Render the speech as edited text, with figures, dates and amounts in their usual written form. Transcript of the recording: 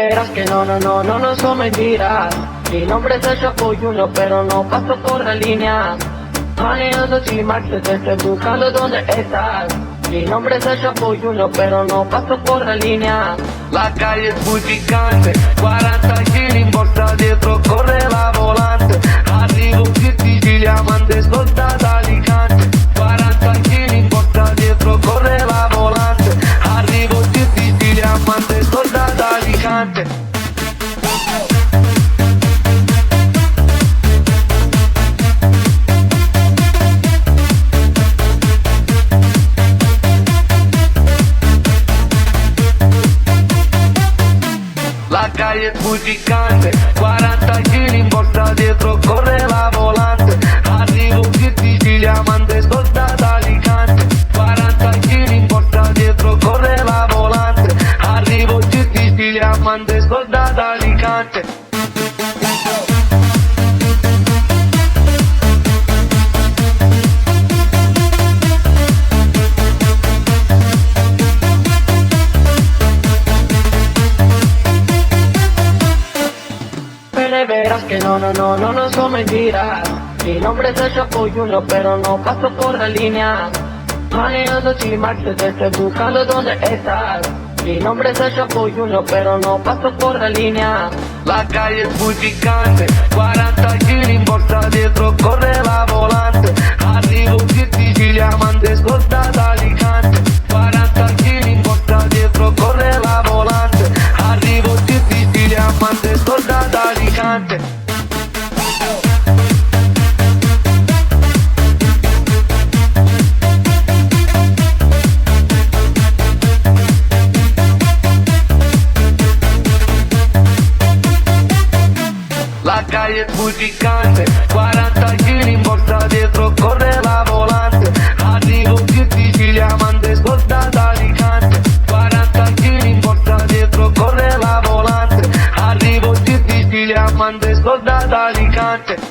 verás que no son mentiras. Mi nombre es el Chapo Junior, pero no paso por la línea. Manejando sin marcha, te estoy buscando donde estás. Mi nombre es el Chapo Junior, pero no paso por la línea. La calle es muy picante, 40 kilos borsa dietro, corre la volante. Arrivo in Sicilia, mande soldata Alicante. 40 kilos borsa dietro, corre la volante. Arrivo in Sicilia, mande soldata Alicante. La calle es muy picante, 40 kilos borsa dietro, corre la volante. Arrivo in Sicilia, mande soldata Alicante. 40 kilos borsa dietro, corre la volante. Arrivo in Sicilia, mande soldata Alicante. Verás que no son mentiras. Mi nombre es el Chapo Junior, pero no paso por la línea. Manejando sin marcha, te estoy buscando donde estás. Mi nombre es el Chapo Junior, pero no paso por la línea. La calle es muy picante, 40 kilos borsa dietro, corre la volante. Arrivo in Sicilia, mande soldata Alicante. 40 kilos borsa dietro, corre la volante. Arrivo in Sicilia, mande soldata Alicante. La calle es muy picante, 40 kilos borsa dietro, corre la volante. Arrivo in Sicilia, mande soldata Alicante. 40 kilos borsa dietro, corre la volante. Arrivo in Sicilia, mande soldata Alicante.